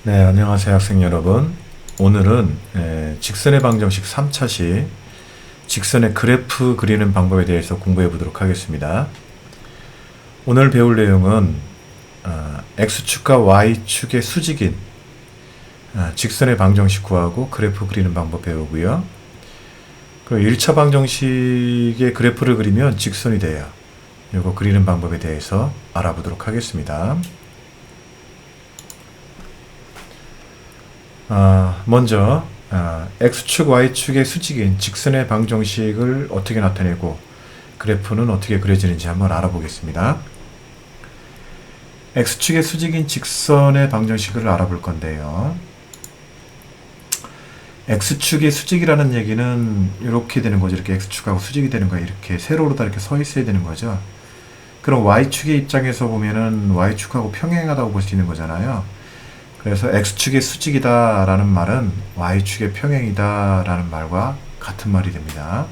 네, 안녕하세요 학생 여러분. 오늘은 직선의 방정식 3차식 직선의 그래프 그리는 방법에 대해서 공부해 보도록 하겠습니다. 오늘 배울 내용은 X축과 Y축의 수직인 직선의 방정식 구하고 그래프 그리는 방법 배우고요. 그 1차 방정식의 그래프를 그리면 직선이 돼요. 이거 그리는 방법에 대해서 알아보도록 하겠습니다. 먼저 X축, Y축의 수직인 직선의 방정식을 어떻게 나타내고 그래프는 어떻게 그려지는지 한번 알아보겠습니다. X축의 수직인 직선의 방정식을 알아볼 건데요. X축의 수직이라는 얘기는 이렇게 되는 거죠. 이렇게 X축하고 수직이 되는 거예요. 이렇게 세로로 다 이렇게 서 있어야 되는 거죠. 그럼 Y축의 입장에서 보면은 Y축하고 평행하다고 볼 수 있는 거잖아요. 그래서 X축의 수직이다 라는 말은 Y축의 평행이다 라는 말과 같은 말이 됩니다.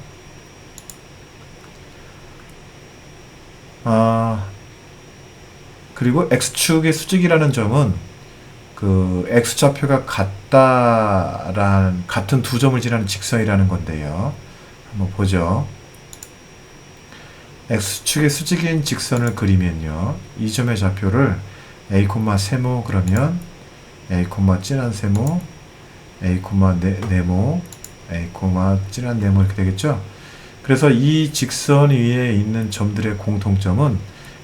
그리고 X축의 수직이라는 점은 그 X좌표가 같은 두 점을 지나는 직선이라는 건데요. 한번 보죠. X축의 수직인 직선을 그리면요. 이 점의 좌표를 A, 세모 그러면 A, 진한 세모, A, 네모, A, 진한 네모 이렇게 되겠죠? 그래서 이 직선 위에 있는 점들의 공통점은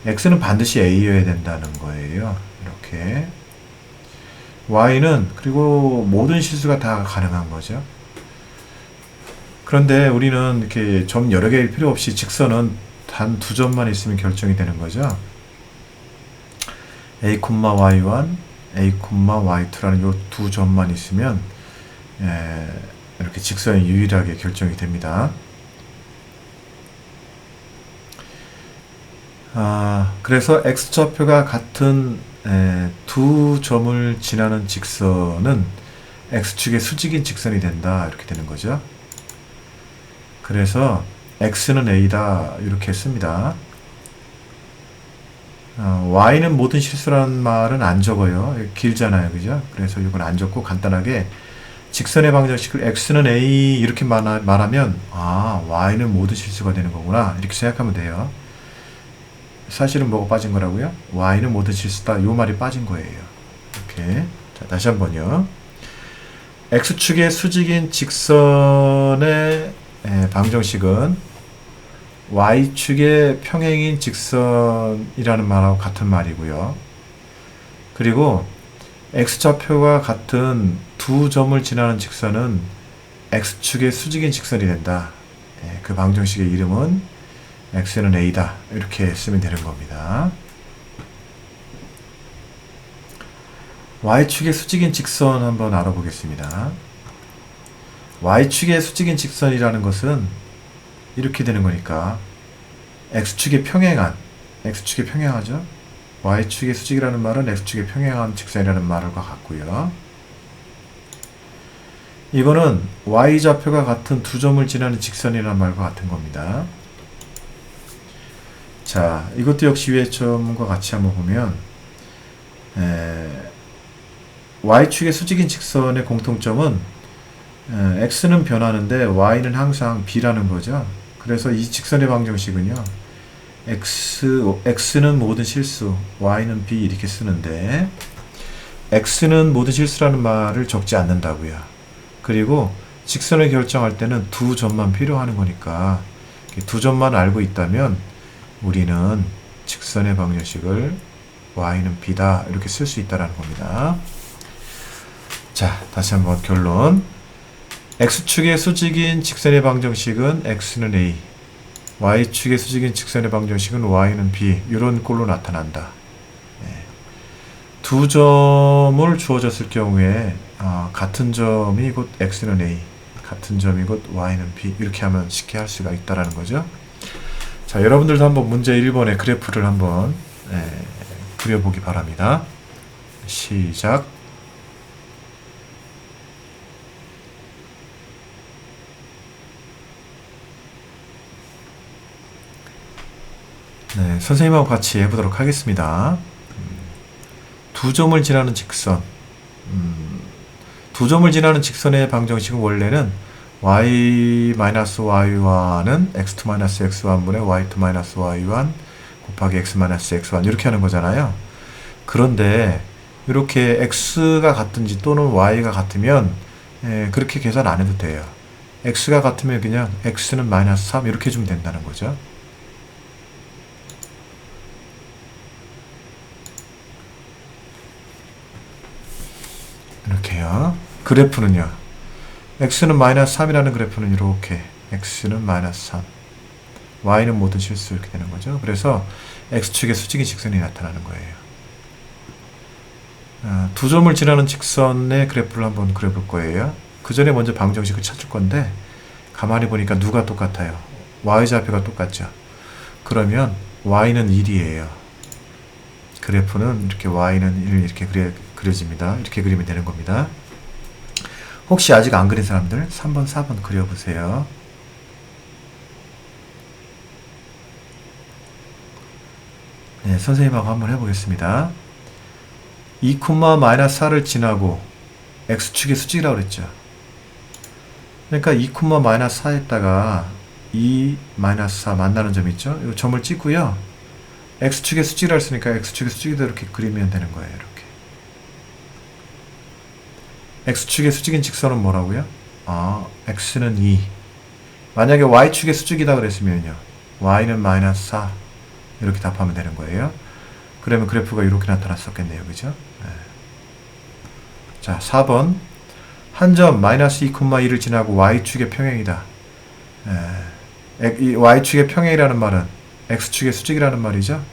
X는 반드시 A여야 된다는 거예요. 이렇게. Y는 그리고 모든 실수가 다 가능한 거죠. 그런데 우리는 이렇게 점 여러 개일 필요 없이 직선은 단 두 점만 있으면 결정이 되는 거죠. A, Y1, A, Y2라는 이 두 점만 있으면 이렇게 직선이 유일하게 결정이 됩니다. 그래서 X좌표가 같은 두 점을 지나는 직선은 X축의 수직인 직선이 된다. 이렇게 되는 거죠. 그래서 X는 A다. 이렇게 했습니다. Y는 모든 실수라는 말은 안 적어요. 길잖아요. 그죠? 그래서 이건 안 적고 간단하게 직선의 방정식을 X는 A 이렇게 말하면 Y는 모든 실수가 되는 거구나. 이렇게 생각하면 돼요. 사실은 뭐가 빠진 거라고요? Y는 모든 실수다. 이 말이 빠진 거예요. 이렇게. 자, 다시 한번요. X축의 수직인 직선의 방정식은 Y축의 평행인 직선이라는 말하고 같은 말이고요. 그리고 X좌표가 같은 두 점을 지나는 직선은 X축의 수직인 직선이 된다. 그 방정식의 이름은 X는 A다. 이렇게 쓰면 되는 겁니다. Y축의 수직인 직선 한번 알아보겠습니다. Y축의 수직인 직선이라는 것은 이렇게 되는 거니까 X축에 평행하죠. Y축의 수직이라는 말은 X축에 평행한 직선이라는 말과 같고요. 이거는 Y좌표가 같은 두 점을 지나는 직선이라는 말과 같은 겁니다. 자, 이것도 역시 위의 점과 같이 한번 보면 Y축의 수직인 직선의 공통점은 X는 변하는데 Y는 항상 B라는 거죠. 그래서 이 직선의 방정식은요. X는 모든 실수, Y는 B 이렇게 쓰는데 X는 모든 실수라는 말을 적지 않는다고요. 그리고 직선을 결정할 때는 두 점만 필요하는 거니까 두 점만 알고 있다면 우리는 직선의 방정식을 Y는 B다 이렇게 쓸 수 있다는 겁니다. 자, 다시 한번 결론. X축의 수직인 직선의 방정식은 X는 A, Y축의 수직인 직선의 방정식은 Y는 B 이런 꼴로 나타난다. 두 점을 주어졌을 경우에 같은 점이 곧 X는 A, 같은 점이 곧 Y는 B 이렇게 하면 쉽게 할 수가 있다는 거죠. 자, 여러분들도 한번 문제 1번의 그래프를 한번 그려보기 바랍니다. 시작. 네, 선생님하고 같이 해보도록 하겠습니다. 두 점을 지나는 직선 두 점을 지나는 직선의 방정식은 원래는 y-y1은 x2-x1분의 y2-y1 곱하기 x-x1 이렇게 하는 거잖아요. 그런데 이렇게 x가 같든지 또는 y가 같으면 그렇게 계산 안 해도 돼요. x가 같으면 그냥 x는 마이너스 3 이렇게 해주면 된다는 거죠. 이렇게요. 그래프는요. x는 마이너스 3이라는 그래프는 이렇게 x는 마이너스 3 y는 모든 실수 이렇게 되는 거죠. 그래서 x축의 수직인 직선이 나타나는 거예요. 두 점을 지나는 직선의 그래프를 한번 그려볼 거예요. 그 전에 먼저 방정식을 찾을 건데 가만히 보니까 누가 똑같아요? y좌표가 똑같죠. 그러면 y는 1이에요. 그래프는 이렇게 y는 1 이렇게 그려집니다. 이렇게 그리면 되는 겁니다. 혹시 아직 안 그린 사람들 3번, 4번 그려보세요. 네, 선생님하고 한번 해보겠습니다. 2,-4를 지나고 x축의 수직이라고 그랬죠. 그러니까 2,-4에다가 2-4 만나는 점 있죠. 이 점을 찍고요. x축의 수직이라고 했으니까 x축의 수직도 이렇게 그리면 되는 거예요. 이렇게. x축의 수직인 직선은 뭐라고요? x는 2. 만약에 y축의 수직이다 그랬으면요. y는 마이너스 4. 이렇게 답하면 되는 거예요. 그러면 그래프가 이렇게 나타났었겠네요. 그죠? 네. 자, 4번. 한 점 마이너스 2,2를 지나고 y축의 평행이다. 이 y축의 평행이라는 말은 x축의 수직이라는 말이죠.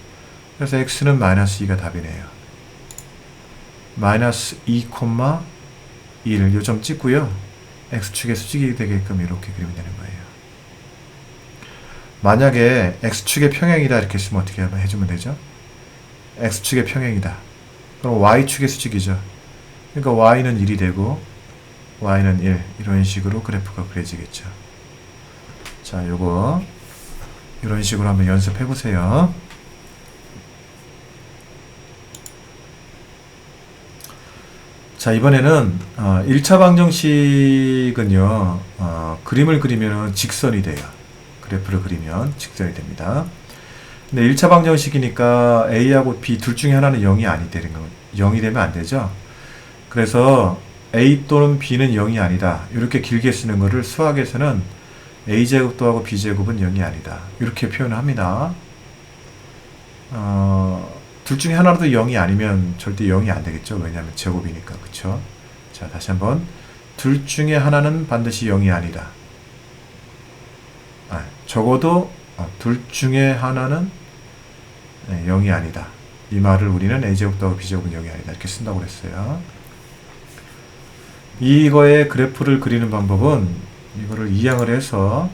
그래서 x는 마이너스 2가 답이네요. 마이너스 2,1 요 점 찍고요. x축의 수직이 되게끔 이렇게 그리면 되는 거예요. 만약에 x축의 평행이다 이렇게 쓰면 어떻게 해주면 되죠? x축의 평행이다. 그럼 y축의 수직이죠. 그러니까 y는 1이 되고 y는 1 이런 식으로 그래프가 그려지겠죠. 자, 요거 이런 식으로 한번 연습해 보세요. 자, 이번에는 1차 방정식은요. 그림을 그리면 직선이 돼요. 그래프를 그리면 직선이 됩니다. 근데 1차 방정식이니까 A하고 B 둘 중에 하나는 0이 아니 되는 거 0이 되면 안 되죠. 그래서 A 또는 B는 0이 아니다. 이렇게 길게 쓰는 거를 수학에서는 A제곱 더하고 B제곱은 0이 아니다. 이렇게 표현을 합니다. 둘 중에 하나라도 0이 아니면 절대 0이 안 되겠죠. 왜냐하면 제곱이니까. 그쵸? 자, 다시 한번. 둘 중에 하나는 반드시 0이 아니다. 적어도 둘 중에 하나는 0이 아니다. 이 말을 우리는 A제곱 더하고 B제곱은 0이 아니다. 이렇게 쓴다고 그랬어요. 이거의 그래프를 그리는 방법은 이거를 이항을 해서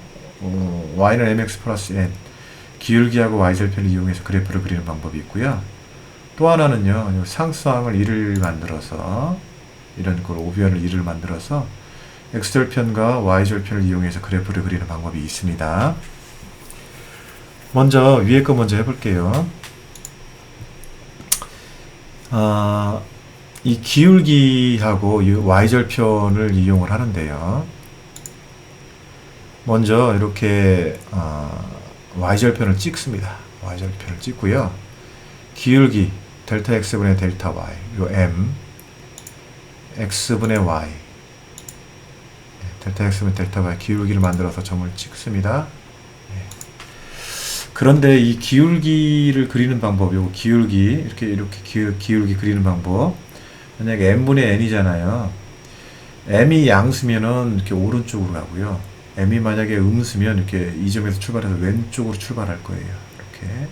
y는 mx 플러스 n 기울기하고 y절편을 이용해서 그래프를 그리는 방법이 있고요. 또 하나는요. 상수항을 1을 만들어서 이런 걸 오변을 1을 만들어서 x절편과 y절편을 이용해서 그래프를 그리는 방법이 있습니다. 먼저 위에 거 먼저 해볼게요. 이 기울기하고 이 y절편을 이용을 하는데요. 먼저 이렇게 y절편을 찍습니다. y절편을 찍고요. 기울기 델타 x분의 델타 y 요 m x분의 y 델타 x분의 델타 y 기울기를 만들어서 점을 찍습니다. 그런데 이 기울기를 그리는 방법, 요거 기울기 이렇게 기울기 그리는 방법. 만약에 m분의 n이잖아요. m이 양수면은 이렇게 오른쪽으로 가고요. m이 만약에 음수면 이렇게 이 점에서 출발해서 왼쪽으로 출발할 거예요. 이렇게.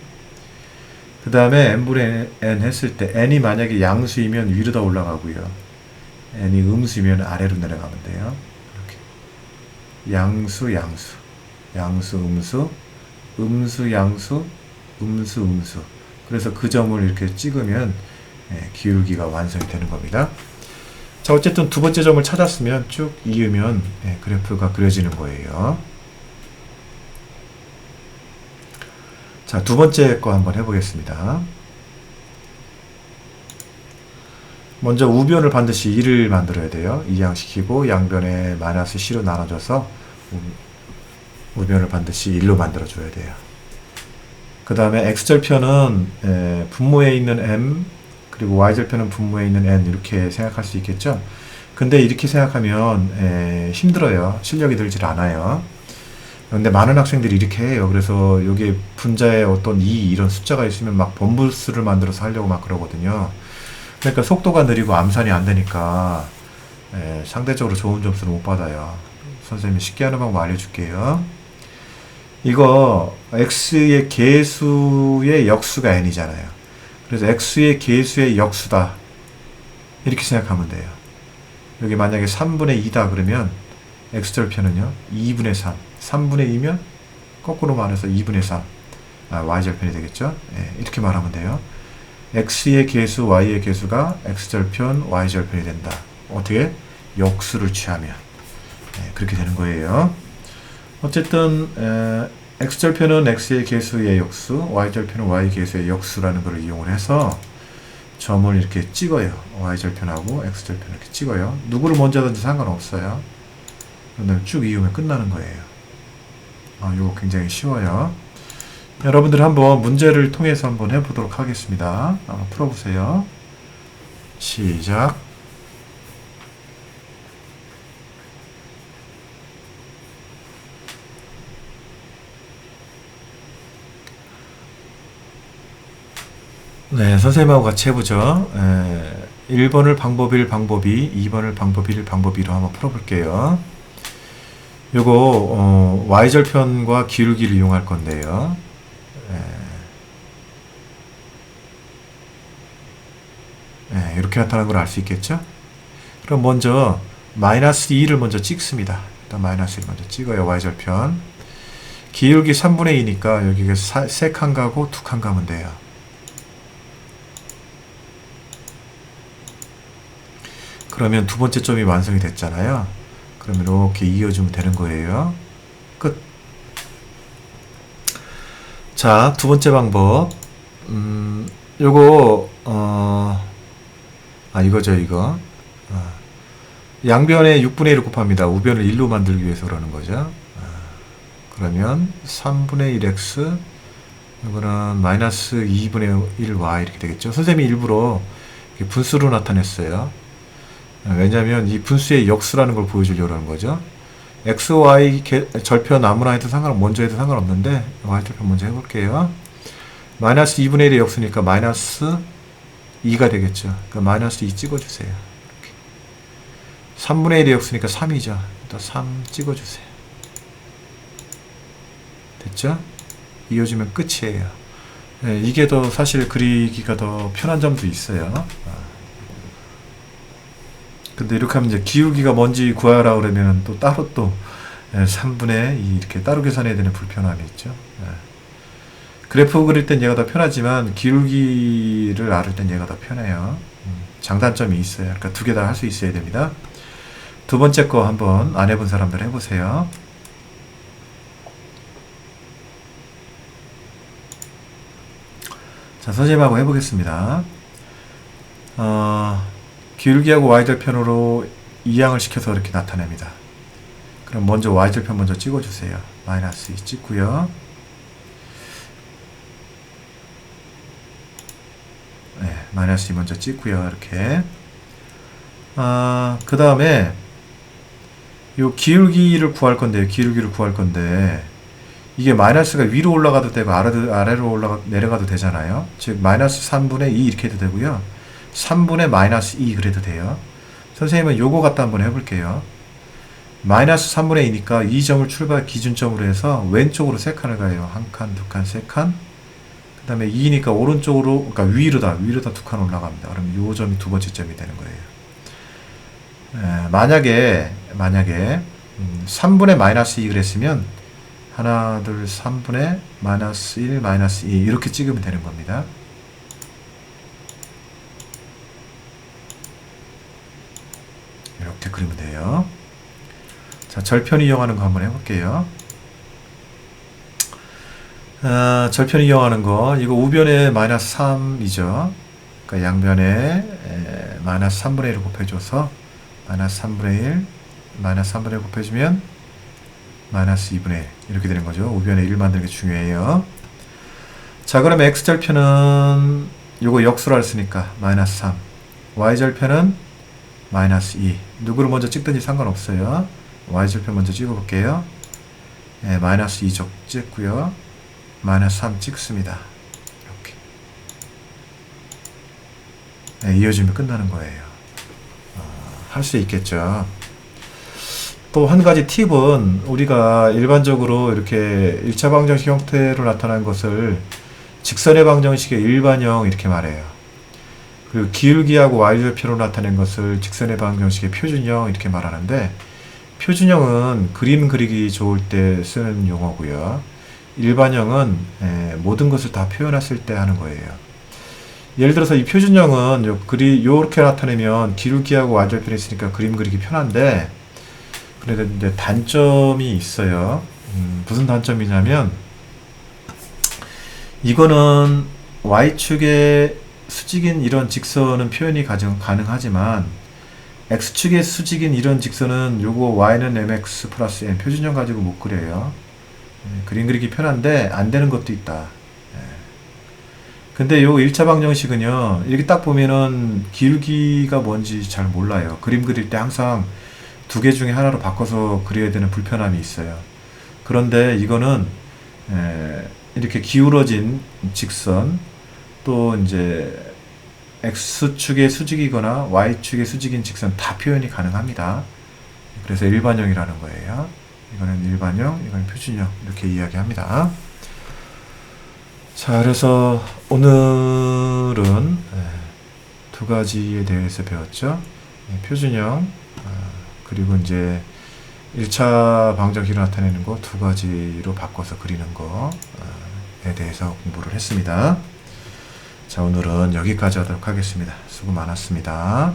그 다음에 n분의 n 했을 때 n이 만약에 양수이면 위로 다 올라가고요. n이 음수이면 아래로 내려가면 돼요. 이렇게. 양수, 양수. 양수, 음수. 음수, 양수, 음수, 음수. 그래서 그 점을 이렇게 찍으면 기울기가 완성이 되는 겁니다. 자, 어쨌든 두 번째 점을 찾았으면 쭉 이으면 그래프가 그려지는 거예요. 자, 두 번째 거 한번 해보겠습니다. 먼저 우변을 반드시 2를 만들어야 돼요. 이항시키고 양변에 마이너스 C로 나눠줘서 우변을 반드시 1로 만들어줘야 돼요. 그 다음에 x절편은 분모에 있는 m 그리고 y절편은 분모에 있는 n 이렇게 생각할 수 있겠죠. 근데 이렇게 생각하면 힘들어요. 실력이 들질 않아요. 근데 많은 학생들이 이렇게 해요. 그래서 여기에 분자에 어떤 2 이런 숫자가 있으면 막 번부수를 만들어서 하려고 막 그러거든요. 그러니까 속도가 느리고 암산이 안 되니까 상대적으로 좋은 점수를 못 받아요. 선생님이 쉽게 하는 방법 알려줄게요. 이거 x의 계수의 역수가 n이잖아요. 그래서 x의 계수의 역수다 이렇게 생각하면 돼요. 여기 만약에 3분의 2다 그러면 x절편은요 2분의 3 3분의 2면 거꾸로 말해서 2분의 3 y절편이 되겠죠. 이렇게 말하면 돼요. x의 계수 y의 계수가 x절편 y절편이 된다. 어떻게? 역수를 취하면 그렇게 되는 거예요. 어쨌든 x절편은 x의 계수의 역수, y절편은 y 계수의 역수라는 걸 이용을 해서 점을 이렇게 찍어요. y절편하고 x절편 이렇게 찍어요. 누구를 먼저 하든지 상관없어요. 그다음에 쭉 이으면 끝나는 거예요. 이거 굉장히 쉬워요. 여러분들 한번 문제를 통해서 한번 해보도록 하겠습니다. 한번 풀어보세요. 시작. 네, 선생님하고 같이 해보죠. 1번을 방법 1, 방법 2, 2번을 방법 1, 방법 2로 한번 풀어볼게요. 요거 y절편과 기울기를 이용할 건데요. 이렇게 나타나는 걸 알 수 있겠죠? 그럼 먼저 마이너스 2를 먼저 찍습니다. 일단 마이너스 1을 먼저 찍어요. y절편. 기울기 3분의 2니까 여기가 3칸 가고 2칸 가면 돼요. 그러면 두 번째 점이 완성이 됐잖아요. 그러면 이렇게 이어주면 되는 거예요. 끝. 자, 두 번째 방법. 요거, 이거죠, 이거. 양변에 6분의 1을 곱합니다. 우변을 1로 만들기 위해서 그러는 거죠. 그러면 3분의 1x, 이거는 마이너스 2분의 1y 이렇게 되겠죠. 선생님이 일부러 분수로 나타냈어요. 왜냐하면 이 분수의 역수라는 걸 보여주려고 하는 거죠. x, y 절편 아무나 해도 먼저 해도 상관없는데 y절편 먼저 해볼게요. 마이너스 2분의 1의 역수니까 마이너스 2가 되겠죠. 그러니까 마이너스 2 찍어주세요. 이렇게. 3분의 1의 역수니까 3이죠. 또 3 찍어주세요. 됐죠? 이어주면 끝이에요. 이게 더 사실 그리기가 더 편한 점도 있어요. 근데 이렇게 하면 이제 기울기가 뭔지 구하라 그러면 또 따로 또 3분의 2 이렇게 따로 계산해야 되는 불편함이 있죠. 그래프 그릴 땐 얘가 더 편하지만 기울기를 알을 땐 얘가 더 편해요. 장단점이 있어요. 그러니까 두 개 다 할 수 있어야 됩니다. 두 번째 거 한번 안 해본 사람들 해보세요. 자, 선생님하고 해보겠습니다. 기울기하고 y절편으로 이항을 시켜서 이렇게 나타냅니다. 그럼 먼저 y절편 먼저 찍어주세요. 마이너스 2 찍고요. 마이너스 2 먼저 찍고요. 이렇게. 그 다음에 요 기울기를 구할 건데요. 기울기를 구할 건데 이게 마이너스가 위로 올라가도 되고 아래로 내려가도 되잖아요. 즉 마이너스 3분의 2 이렇게 해도 되고요. 3분의 마이너스 2 그래도 돼요. 선생님은 요거 갖다 한번 해볼게요. 마이너스 3분의 2니까 이 점을 출발 기준점으로 해서 왼쪽으로 3칸을 가요. 1칸, 2칸, 3칸. 그 다음에 2니까 오른쪽으로, 그러니까 위로다 2칸 올라갑니다. 그럼 요 점이 두 번째 점이 되는 거예요. 만약에 3분의 마이너스 2 그랬으면 하나, 둘, 3분의 마이너스 1, 마이너스 2 이렇게 찍으면 되는 겁니다. 이렇게 그리면 돼요. 자, 절편 이용하는 거 한번 해볼게요. 절편 이용하는 거, 이거 우변에 마이너스 3이죠. 그러니까 양변에 마이너스 3분의 1을 곱해줘서 마이너스 3분의 1 마이너스 3분의 1 곱해주면 마이너스 2분의 1 이렇게 되는 거죠. 우변에 1 만드는 게 중요해요. 자, 그럼 x절편은 요거 역수로 했으니까 마이너스 3, y절편은 마이너스 2. 누구를 먼저 찍든지 상관없어요. y절편 먼저 찍어볼게요. 네, 마이너스 2 찍고요. 마이너스 3 찍습니다. 이렇게. 네, 이어지면 끝나는 거예요. 할 수 있겠죠. 또 한 가지 팁은 우리가 일반적으로 이렇게 1차 방정식 형태로 나타난 것을 직선의 방정식의 일반형 이렇게 말해요. 그리고 기울기하고 y절편으로 나타낸 것을 직선의 방정식의 표준형 이렇게 말하는데, 표준형은 그림 그리기 좋을 때 쓰는 용어고요. 일반형은 모든 것을 다 표현했을 때 하는 거예요. 예를 들어서 이 표준형은 요렇게 나타내면 기울기하고 y절편이 있으니까 그림 그리기 편한데, 그래도 이제 단점이 있어요. 무슨 단점이냐면, 이거는 y축의 수직인 이런 직선은 표현이 가능하지만 x축의 수직인 이런 직선은 요거 y는 mx 플러스 n 표준형 가지고 못 그려요. 그림 그리기 편한데 안 되는 것도 있다. 근데 요 1차 방정식은요, 이렇게 딱 보면은 기울기가 뭔지 잘 몰라요. 그림 그릴 때 항상 두 개 중에 하나로 바꿔서 그려야 되는 불편함이 있어요. 그런데 이거는 이렇게 기울어진 직선, 또 이제 x축의 수직이거나 y축의 수직인 직선 다 표현이 가능합니다. 그래서 일반형이라는 거예요. 이거는 일반형, 이건 표준형 이렇게 이야기합니다. 자, 그래서 오늘은 두 가지에 대해서 배웠죠. 표준형, 그리고 이제 1차 방정식을 나타내는 거 두 가지로 바꿔서 그리는 거에 대해서 공부를 했습니다. 자, 오늘은 여기까지 하도록 하겠습니다. 수고 많았습니다.